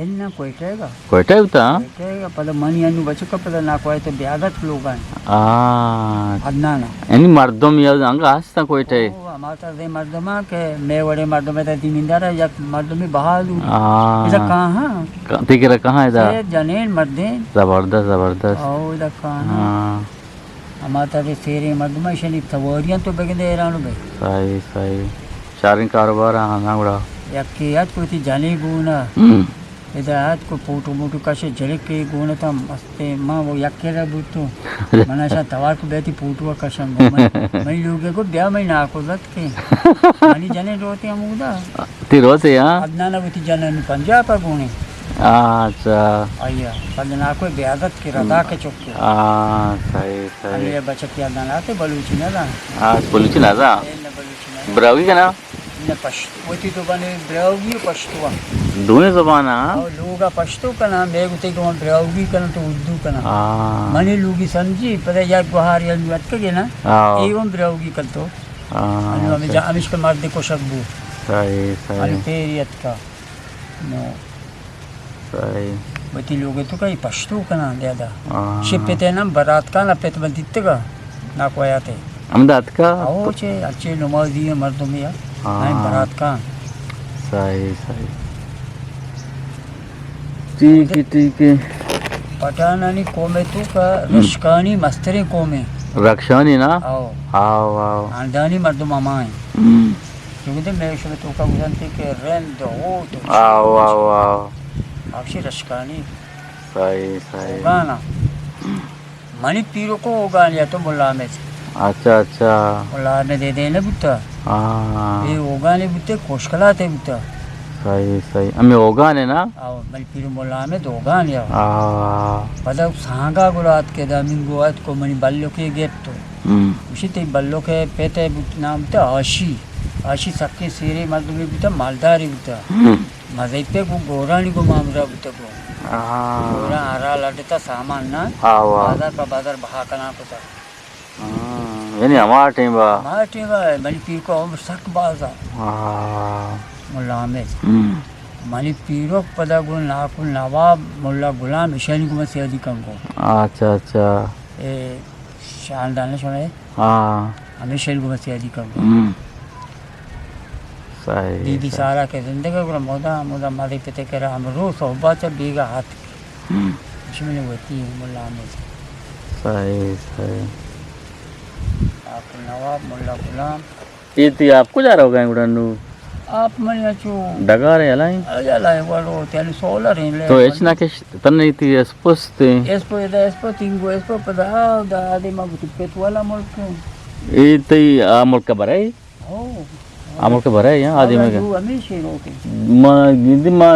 එන්න කොයිටේක කොයිට උතා කොයිටේක පද මනියන්නු බචක පද නාකෝයිත බ්‍යාගත් ලෝගන් අදනාන එනි මර්දොම් යද අංග ආස්ත කොයිටේ මාතර්දේ මර්දමා के मैं वड़े मर्दमे त दिमिंदार या मर्दमी बहादुर इधर कहाँ तिकर कहाँ इधर जनेन मर्दे जबरदस्त ओ इधर कहाँ हमारा रे सेरे मर्दमा शनि तवरियन तो बगंदे एरानो बे सही शारिन कारोबार आना उड़ा या के याद को थी जाने गुना इधर आज को फोटो मोटो काशे जले के गुना था मस्ते माँ वो यक्केरा बुतो मनाशा तवार को बैठी फोटो कशम मैं लोगे को ब्याह में ना को लत के मानी जाने रोते हम उदा ती रोते यार अदना ना वो थी जाने नु पंजाब पर गुने अच्छा आया पंजना को ब्यागत के रदा के चौके सही अरे बचत के अदना आते बलूची ना बलूची ना ब्रावी का ना न पश्तो वो थी तो बने ब्रावी पश्तो दोनों ज़बान और लोगा पश्तो का नाम है उते को ब्रावी का तो उर्दू का नाम मने लोगी समझी पर या गुहार या मत के ना एवं ब्रावी कर तो हमें अमिश के मर्द को शब्बू सही अल्पेरियत का नो सही बती लोगे तो कहीं पश्तो का नाम ज्यादा शिप पे ना बारात का ना पे तो बंदित का ना कोई आते अहमदाबाद का आओ चे अच्छे नमाजी है मर्दों में यार नहीं बारात का सही ठीक है पठानानी कोमे तो का रश्कानी मस्तरे कोमे रक्षानी ना आओ आंदानी मर्दों मामाएं क्योंकि तो मैं शुरू तो का बुझाते के रेन दो तो आओ आपसी रश्कानी सही गाना मनी पीरो को होगा या तो मुल्ला में से अच्छा मुल्ला में दे देने बुता ये होगा ने बुते कोशकला थे बुता सही हमें होगा ने ना आओ मनी पीरो मुल्ला में तो होगा ने पता सांगा गुलात के दामिन गुआत को मनी बल्लो के गेट तो उसी ते बल्लो के पेटे नाम था आशी सबके सिरे मर्द में बुता मालदारी बुता मज़े पे को गोरानी को मामरा बुता को गोरा आरा लड़ता सामान ना बाजार बहा का ना पता यानी हमारा टीम मनी पीर को सक बाजा मुल्ला में मनी पीरो पदा गुल नाकुल नवाब मुल्ला गुलाम हुसैन को मसे अधिकम को अच्छा ए शानदार ने सुने हमेशा को मसे अधिकम को दीदी सारा के जिंदगी को मोदा मारी पिते के हम रोज सोबा च बीगा हाथ इसमें होती है मुल्ला में सही आप नवाब मुल्ला गुलाम ये तो आपको जा रहा होगा उड़ानू आप मन अचो डगा रहे अलाई वालो तेल सोलर ले तो एचना के तन्ने थी एस्पोस्ते एस्पो तिंगो एस्पो पदा दा आदि मा गुटिपेत वाला मुल्क ये तो आ मुल्क बराई आमुल के भरा है यहाँ आदि में माँ गिंदी माँ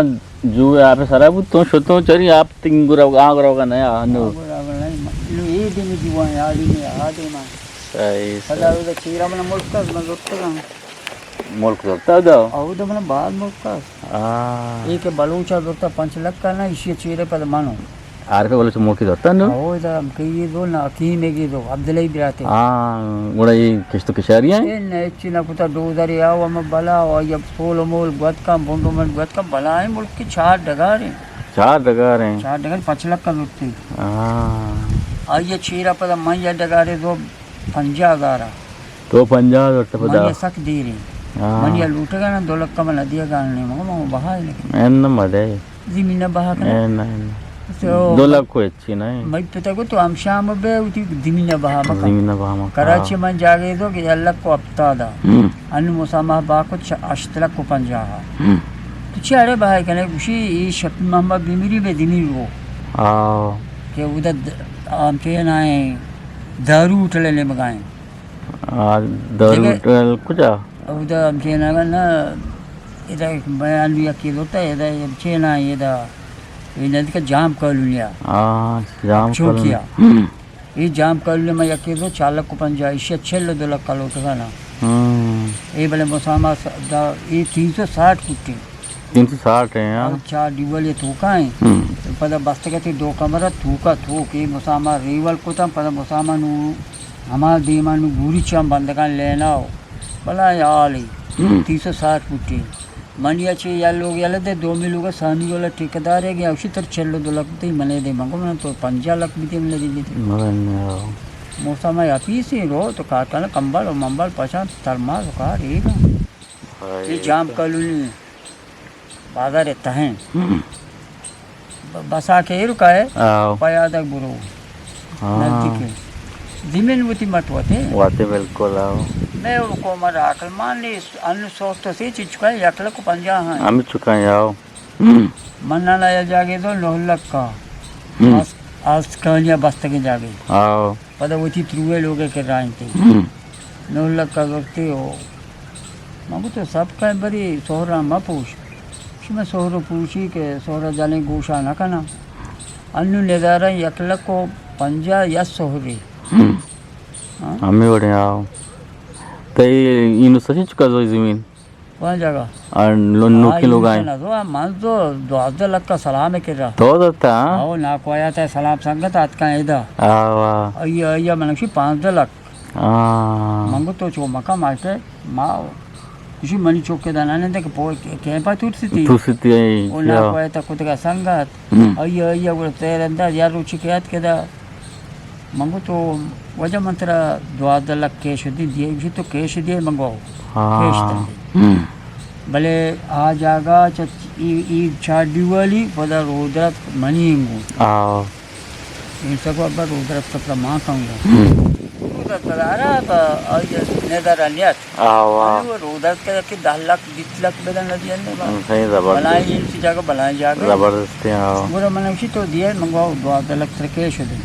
जो आप सराबु तो शोतों चरी आप तिंगुरा आग रोगा नया अनु ये दिन जीवन आदि में आदि माँ सही पता है तो चीरा मना मुल्क का मैं रोकता हूँ मुल्क रोकता दो आओ तो मना बाद मुल्क का एक बलूचा रोकता 5 लाख का ना इसी चीरे पर मानो आरके बोले तो मुल्क की रोकता नो आओ इधर हम कहीं दो ना अकीम में की दो अब्दुल्ला ही बिराते गुड़ा ये किस तो किशारियाँ ये नहीं चीना कुता डोज़री आओ हम बला और ये सोलो मोल गत का बोंडो में गत का बला है मुल्क की 4 डगारे 4 5 लाख का रोकते ये चीरा पर मैं ये डगारे दो 50,000 तो 50,000 पता मैं सक दे रही मन ये लूटेगा ना 2 लाख का मैं दिया गाने मगर बहा है लेकिन ऐन मदे ज़मीन बहा कर 2 लाख को अच्छी नहीं मैं पता को तो हम शाम बे उठी ज़मीन बहा कराची में जागे दो कि अल्लाह को अपता दा अन मुसामा बा को 8 लाख को 50 तो चारे बहा कने उसी ये शब मोहम्मद बिमिरी में ज़मीन वो के उधर हम के ना दारू उठले ले मगाए दारू उठल कुछ उधर हम के ना इधर बयान भी की होता है इधर चेना इधर ये नदी का जाम कर लिया किया ये जाम कर लिया मैं यकीन 4 लाख को 50 इससे 2 लाख का लोट था ना ये भले मुसामा ये 360 कुट्टी 360 है यार 4 डिवल ये थूका है पता बस्ते के 2 कमरा थूका थूक ये मुसामा रिवल को था पता मुसामा नु हमारा दीमा नु बुरी चाम बंद कर लेना हो भला यार 360 कुट्टी मनिया चे या लोग याले दे 2 मिलोगा सानी वाला ठेकेदार है गया उसी तरह चलो 2 लाख ते मने दे मंगो मन तो 5 लाख भी मने दे मौसम है अपी से रो तो काटना कंबल और मंबल पछा तरमा का रे ये जाम कॉलोनी बाजार रहता है बसा के रुका है पाया तक बुरो नजदीक है जमीन उती मत वाते बिल्कुल मैं उनको मरा अकल मान ली अनु सोच तो से चीज का 1 लाख 50 है हम चुका आओ मन्ना लाया जागे तो 9 लाख का आज कहानियां बस्त के जागे आओ पता वो थी त्रुए लोग के राय थे 9 लाख का वक्त हो मगो तो सब का बड़ी सोहरा म पूछ मैं सोहरा पूछी के सोहरा जाने गोशा न करना अनु नेदारा 1 लाख 50 या सोहरे हमें बड़े आओ तो इन सची चुका जो जमीन कौन जगह और लोन के लोग आए ना तो मान तो 12 लाख का सलाम है कर रहा तो देता आओ ना को आया था सलाम संगत आज का इधर आवा अय्या मनक्षी 5 लाख मंगो तो चो मका मारते माँ इसी मनी चौक के दाना ने देख पो कैंपा टूटती थी वो ना को आया था कुछ का संगत अय्या वो तेरे अंदर यार रुचि के याद के दा मंगो तो वजह मंत्रा 12 लाख कैश दिए इसी तो कैश दिए मंगवाओ कैश भले आ जागा ई चाडी वाली पदा रोदरत मनी इंगो इन सब बार रोदरत का मां कहूंगा रोदरत पदारा अय नेदर अनियत वो रोदरत के 10 लाख 20 लाख बेदन लगी ने सही जबरदस्त बनाई इसी जगह बनाई जागे जबरदस्त पूरा मनक्षी तो दिए मंगवाओ 12 लाख कैश दे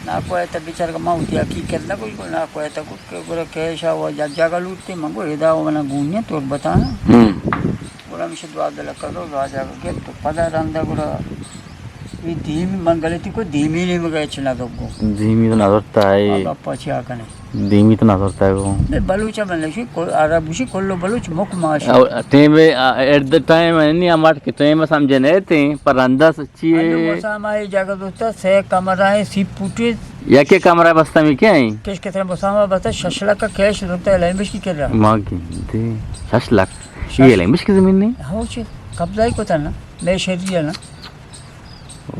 ना कोई तो बेचार का माँ उठी की करना कोई को ना कोई तो कुछ कैश वो जगह लूटते मंगो इधर वो मना घूमने तो बताना पूरा मिशन 12 लाख करो राजा के तो पता रंदा पूरा ये धीमी मंगलती को धीमी नहीं मगे चला तो को धीमी तो नजरता है अब पछी आकने धीमी तो नजरता है वो बलूचा बनले को अरबुशी कोल्लो बलूच मुक माश टाइम एट द टाइम नहीं हमारे के टाइम समझे नहीं थे पर अंदर सच्ची है हमारी जगह दोस्त से कमरा है सिप फुटे या के कमरा बस्ता में क्या है किस के तरह बसामा बता शशला का कैश होता है लैंग्वेज की कर रहा मां की दे 6 लाख ये लैंग्वेज की जमीन नहीं हो चे कब्जा ही को था ना मैं शहरी है ना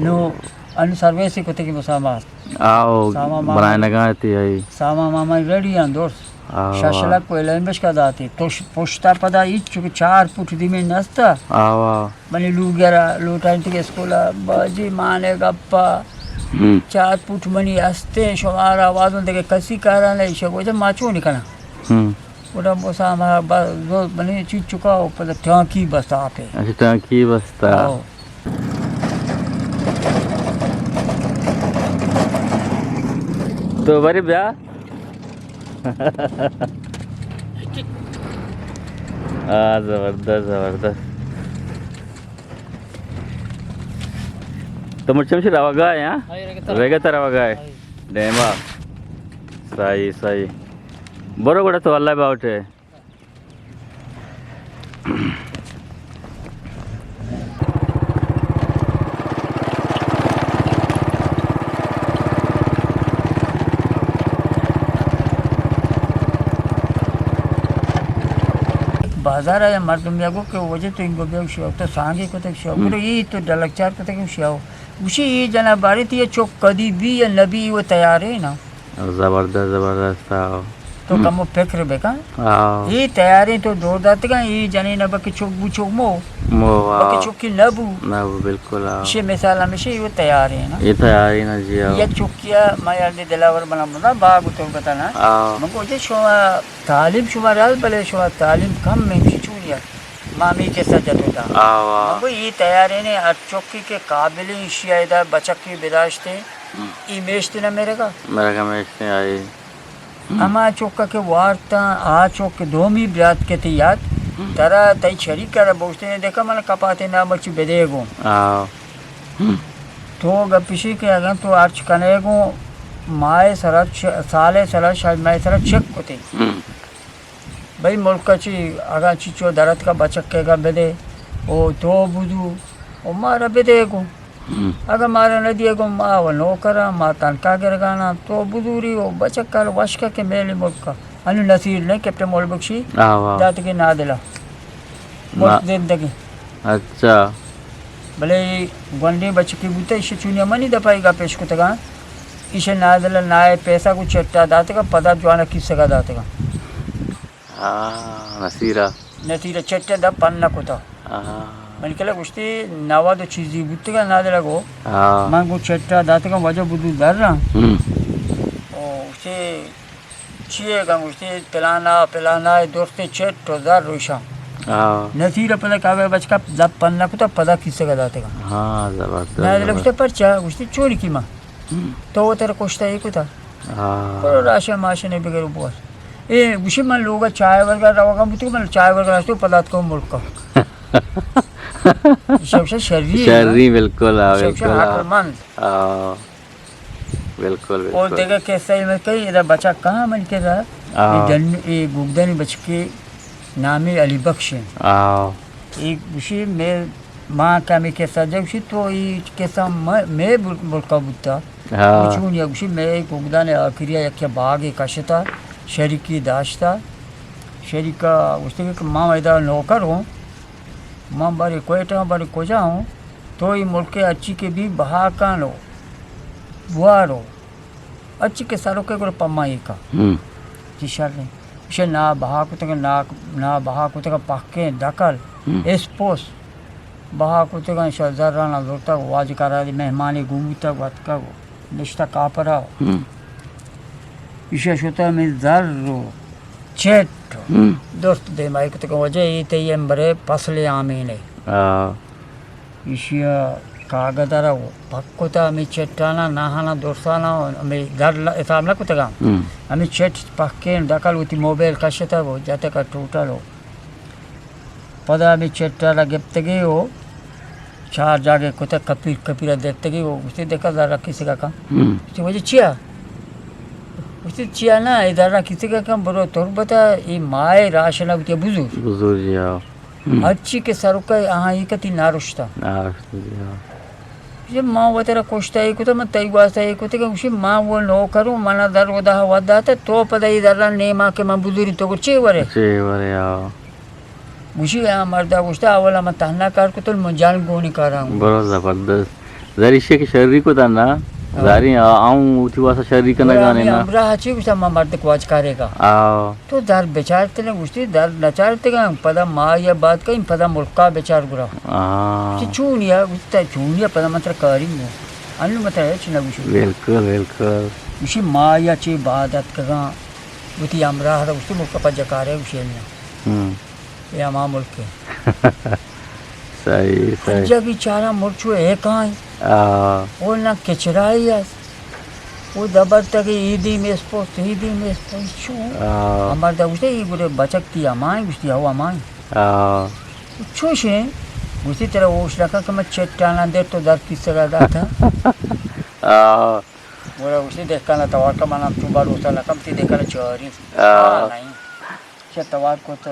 नो अनु सर्वे से कोते की बसामा आओ बनाए लगाती है सामा मामा रेडी हैं दोस्त शशला को लैंग्वेज का दाती तो पोस्टा पदा इच 4 फुट दी में नस्ता आवा मने लूगरा लोटांटी के स्कूल बाजी माने गप्पा 4 फुट मनी हंसते शुमार आवाज़ों देखे कसी कारण नहीं शको जब माचो निकला उड़ा बोसा हमारा जो बने चीज चुका हो पर टांकी बस्ता पे अच्छा टांकी बस्ता तो बड़े ब्याह जबरदस्त तो मुझे से रवागा है यहाँ वेगा तो रवागा है डेमा सही बरोबर तो अल्लाह बाउट है बाजार है मर्दम जागो के वजह तो इनको भी शिव तो सांगे को तक शिव बोलो ये तो डलकचार को तक शिव उसी ये जना बारी थी ये चौक कदी भी या नबी वो तैयार है ना जबरदस्त तो कम फेंक रहे बेका ये तैयारी तो दो दात का ये जने न बके चौक बुचो मो बके चौक की नबू बिल्कुल ये मिसाल हमेशा ये तैयार है ना ये तैयार है ना जी ये चौकिया मैं यार दे दिलावर बना मुना बाग तो बताना मको जे शुमा तालीम शुमा राल भले शुमा तालीम कम में चुनिया मामी के साथ होता मको ये तैयार है ने चौकी के काबिल शियादा बचक की बिदाश्ते इमेज ना मेरे का मेरे आई अमा चौका के वार्ता आ चौक के दोमी ब्रात के थे याद तरा तई शरीक कर बोझते ने देखा मैंने कपाते ना बच्ची बेदेगो तो गपिशी के अगर तो अर्च कनेगो माए सरत साले सरत शायद माए सरत चेक होते भाई मुल्क का ची अगर चिचो दरद का बचक के का बेदे ओ तो बुदू ओ मारा बेदेगो अगर मारे न दिए को माँ वो नौकरा माँ तनका के रगाना तो बुजुरी हो बचक कर वशका के मेले मुल्क का अनु नसीर ने कैप्टन मोल बख्शी जात के ना दिला मोट जिंदगी अच्छा भले गंडे बच्चे की बुते इसे चुनिया मनी दपाएगा पेश को तगा इसे नादल नाए पैसा को चट्टा दाते का पदा ज्वाना किससे का दाते का नसीरा नतीरा चट्टे दा पन्ना को था मन के लिए कुछ नवा तो चीज़ी बुते का नादल को मां को चट्टा दाते का वजह बुद्धू डर रहा उसे चीएगा उसे पिलाना दोस्ते चट तो दार रोशा नतीरा पता कावे बच का जब पन्ना को तो पता किससे का दाते का नादल कुछ परचा कुछ चोरी की माँ तो वो तेरा कोष्टा एक था और राशा माशा ने बिगड़ बोल ए उसी मन लोग चाय वर्गा रवा मुझे मन चाय वर्गा रास्ते पदार्थ को मुल्क का सबसे शरीर बिल्कुल आक्रमण बिल्कुल और देखा कैसा है मैं कहीं इधर बच्चा कहाँ मन के रहा जन्म ये गुगदानी बच के नामे अली बख्श एक उसी में माँ का मैं कैसा जब उसी तो ये कैसा मैं मुल्का बुद्धा चुन या उसी में एक गुगदाने आखिरी एक बाग एक कशता शरीकी दाश्ता शरीका उसके के माँ इधर नौकर हूँ माँ बारे कोयटा बारे कोजा हूँ तो ये मुल्क के अच्छी के भी बहा का लो वारो अच्छी के सारों के पम्मा ये का जिशर ने उसे ना बहा को तक ना बहा को तक पक्के दकल एस्पोस बहा को तक शजरा ना लोटा वाज करा मेहमानी घूमता वत का निष्ठा कापरा इसे होता में जर्रो चेट दोस्त दे माई को तक वजह ये ते बरे पसले आमीने इशिया कागदारा वो पक्कोता हमें चेटाना नाहाना दोस्ताना हमें दर सामना को तक हमें चेट पक्के दकल उती मोबाइल कशता वो जाते का टोटल हो पदा हमें चेटारा गिफ्तगी हो चार जागे को तक कपीरा देखते कि वो उसे देखा जरा किसी का काम उसे वजह चिया उसे चिया ना इधर किसी का काम बरो तो बता ये माए राशन अब क्या बुजुर्ग अच्छी के सर का यहाँ ही कती नारुष्टा ये माँ वो तेरा कोष्टा एक तो मैं तय वास्ता एक होते कि उसे माँ वो नो करूँ मना दर वदा वदा था तो पता इधर ने माँ के माँ बुजुर्ग तो कुछ चेवरे मुझे यहाँ मर्दा गुस्ता अवला मैं तहना कार को तो मुझान गोनी कर रहा हूँ बड़ा जबरदस्त जरिशे के शरीर को तन्ना जारी आऊँ उठी वासा शरीर का नगाने ना हमरा हची गुस्ता मैं मर्द को आज करेगा तो दर बेचार तेरे गुस्ती दर नचार तेगा पदा माँ या बात कहीं पदा मुल्का बेचार गुरा चूनिया गुस्ता चूनिया पदा मंत्र करी मो अन्य मत है चिना गुस्ती बिल्कुल उसी माँ या ची बादत कगा गुती हमरा हर गुस्ती मुल्का पर जकारे गुस्ती या माँ मुल्क के सही जब बेचारा मुर्चू है कहाँ वो ना कचरा ही है वो दबर तक ईदी में स्पोर्ट चू हमारे तक उसे ये बुरे बचकती अमाई गुस्ती हो अमाई चूश है उसी तरह वो उस लगा कि मैं चट्टाना दे तो दर किस तरह दा था बोला उसे देखा ना तवार का माना तू बार उसा लगा मती देखा ना चोरी नहीं शायद तवार को तो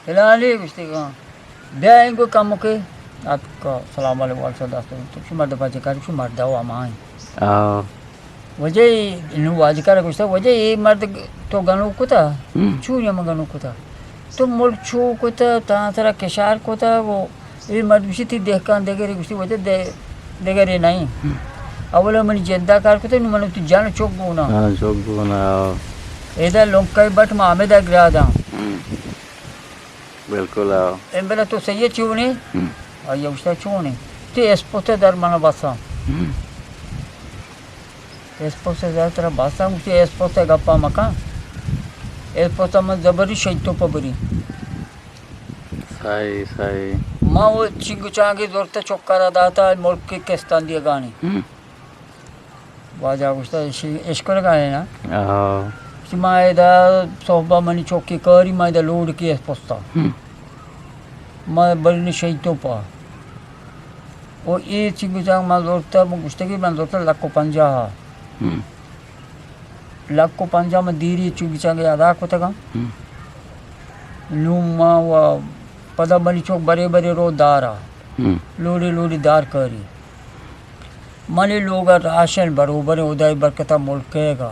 हिलाली गुस्ती का बेआइंगो काम के आपका सलाम वालेकुम सदास्तु तो शुमार दफा जकार शुमार दावा माई वजह नु वाजकार गुस्ता वजह ये मर्द तो गनो को था चूनिया में गनो को था तो मुल्क छू को था तांतरा केशार को था वो ये मर्द विषय थी देख कर देखे रे गुस्ती वजह देखे रे नहीं अवला मनी जिंदा कार को तो नु मनु तू जान चौक बोना इधर लोग कई बट में आमेदा ग्रादा बिल्कुल एम्बेला तो सही है चूने और ये उसका चूने तो एस्पोते दर माना बासा एस्पोते दर तेरा बासा मुझे एस्पोते गप्पा मका एस्पोता में जबरी शैतो पबरी सही माँ वो चिंगू चांगी जोरते चौकारा दाता मुल्क के किस्तान दिया गाने वाजा उसका इश्कोर गाने ना माँ इधर सोफा मनी चौकी करी माँ इधर लोड की एस्पोता माँ बड़ी शैतो पा वो ये चिंगू चांग माँ जोरता मैं गुस्ते की मैं जोरता लाख को पंजा में दीरी चिंगू चांग यादा को तक लूम माँ वो पदा बनी चौक बरे रो दारा लोडी दार करी मनी लोग राशन बरोबर उदय बरकता मुल्क केगा